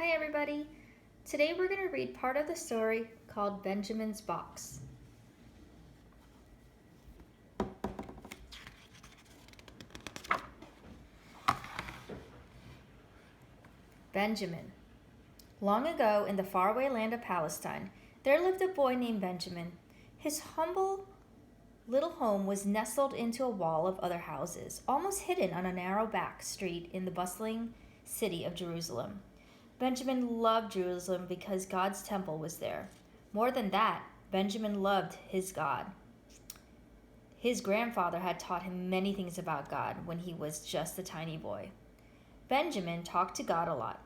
Hi everybody! Today we're going to read part of the story called Benjamin's Box. Benjamin. Long ago in the faraway land of Palestine, there lived a boy named Benjamin. His humble little home was nestled into a wall of other houses, almost hidden on a narrow back street in the bustling city of Jerusalem. Benjamin loved Jerusalem because God's temple was there. More than that, Benjamin loved his God. His grandfather had taught him many things about God when he was just a tiny boy. Benjamin talked to God a lot.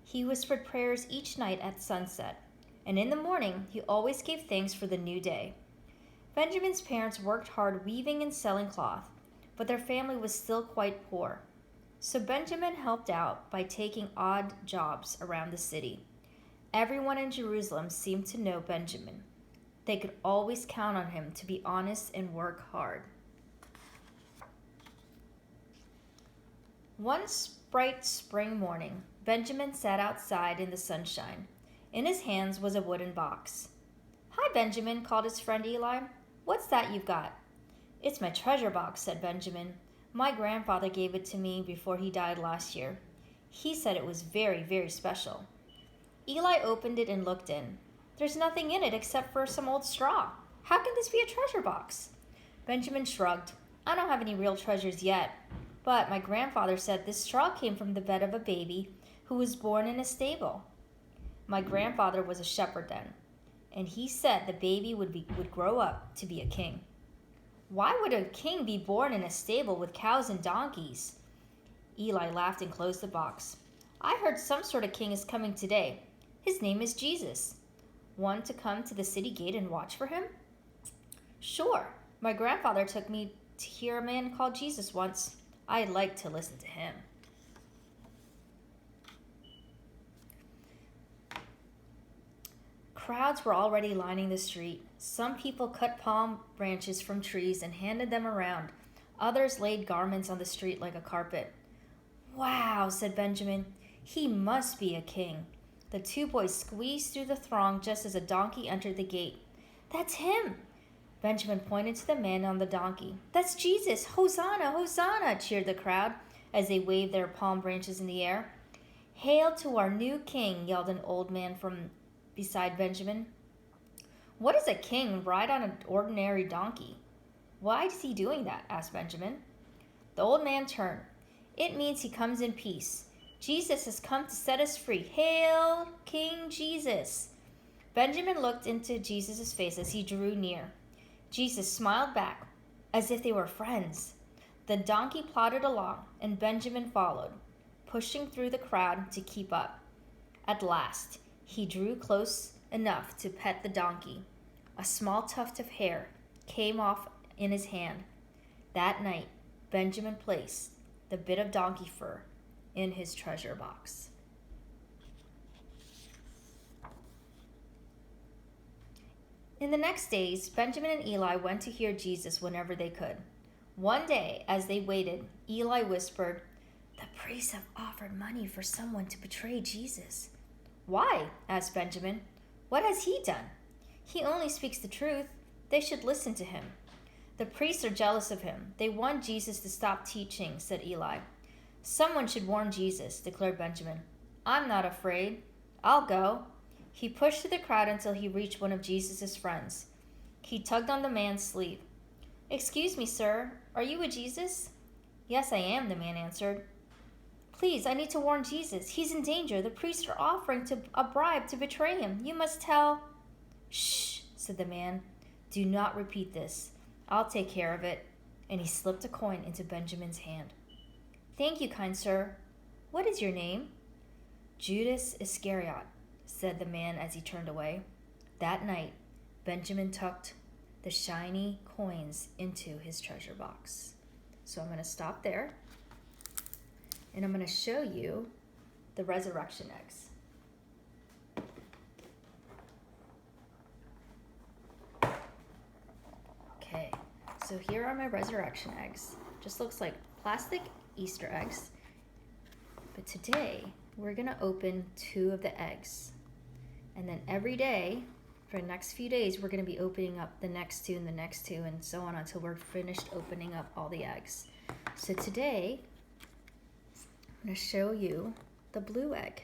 He whispered prayers each night at sunset, and in the morning he always gave thanks for the new day. Benjamin's parents worked hard weaving and selling cloth, but their family was still quite poor. So Benjamin helped out by taking odd jobs around the city. Everyone in Jerusalem seemed to know Benjamin. They could always count on him to be honest and work hard. One bright spring morning, Benjamin sat outside in the sunshine. In his hands was a wooden box. "Hi, Benjamin," called his friend Eli. "What's that you've got?" "It's my treasure box," said Benjamin. "My grandfather gave it to me before he died last year. He said it was very, very special." Eli opened it and looked in. "There's nothing in it except for some old straw. How can this be a treasure box?" Benjamin shrugged. "I don't have any real treasures yet, but my grandfather said this straw came from the bed of a baby who was born in a stable. My grandfather was a shepherd then, and he said the baby would grow up to be a king." "Why would a king be born in a stable with cows and donkeys?" Eli laughed and closed the box. "I heard some sort of king is coming today. His name is Jesus. Want to come to the city gate and watch for him?" "Sure. My grandfather took me to hear a man called Jesus once. I'd like to listen to him." Crowds were already lining the street. Some people cut palm branches from trees and handed them around. Others laid garments on the street like a carpet. "Wow," said Benjamin. "He must be a king." The two boys squeezed through the throng just as a donkey entered the gate. "That's him!" Benjamin pointed to the man on the donkey. "That's Jesus! Hosanna! Hosanna!" cheered the crowd as they waved their palm branches in the air. "Hail to our new king!" yelled an old man from beside Benjamin. "What does a king ride on an ordinary donkey?" "Why is he doing that?" asked Benjamin. The old man turned. "It means he comes in peace. Jesus has come to set us free. Hail, King Jesus!" Benjamin looked into Jesus' face as he drew near. Jesus smiled back, as if they were friends. The donkey plodded along, and Benjamin followed, pushing through the crowd to keep up. At last, he drew close enough to pet the donkey. A small tuft of hair came off in his hand. That night, Benjamin placed the bit of donkey fur in his treasure box. In the next days, Benjamin and Eli went to hear Jesus whenever they could. One day, as they waited, Eli whispered, "The priests have offered money for someone to betray Jesus." "Why?" asked Benjamin. "What has he done?" "He only speaks the truth. They should listen to him." "The priests are jealous of him. They want Jesus to stop teaching," said Eli. "Someone should warn Jesus," declared Benjamin. "I'm not afraid. I'll go." He pushed through the crowd until he reached one of Jesus' friends. He tugged on the man's sleeve. "Excuse me, sir. Are you with Jesus?" "Yes, I am," the man answered. "Please, I need to warn Jesus. He's in danger. The priests are offering a bribe to betray him. You must tell—" "Shh," said the man. "Do not repeat this. I'll take care of it." And he slipped a coin into Benjamin's hand. "Thank you, kind sir. What is your name?" "Judas Iscariot," said the man as he turned away. That night, Benjamin tucked the shiny coins into his treasure box. So I'm going to stop there, and I'm going to show you the resurrection eggs. Okay, so here are my resurrection eggs. Just looks like plastic Easter eggs. But today, we're going to open 2 of the eggs. And then every day, for the next few days, we're going to be opening up the next 2 and the next 2 and so on until we're finished opening up all the eggs. So today, I'm going to show you the blue egg.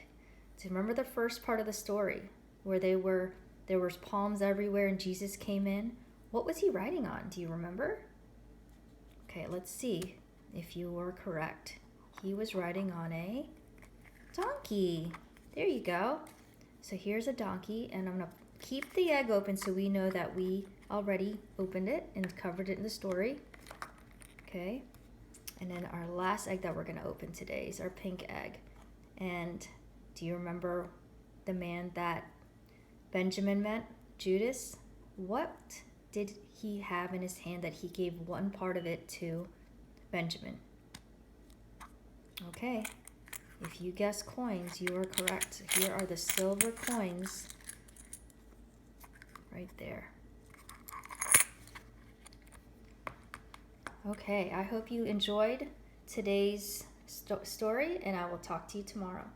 Do you remember the first part of the story where there was palms everywhere and Jesus came in? What was he riding on? Do you remember? Okay, let's see if you were correct. He was riding on a donkey. There you go. So here's a donkey, and I'm going to keep the egg open so we know that we already opened it and covered it in the story. Okay. And then our last egg that we're going to open today is our pink egg. And do you remember the man that Benjamin met, Judas? What did he have in his hand that he gave one part of it to Benjamin? Okay, if you guess coins, you are correct. Here are the silver coins right there. Okay, I hope you enjoyed today's story, and I will talk to you tomorrow.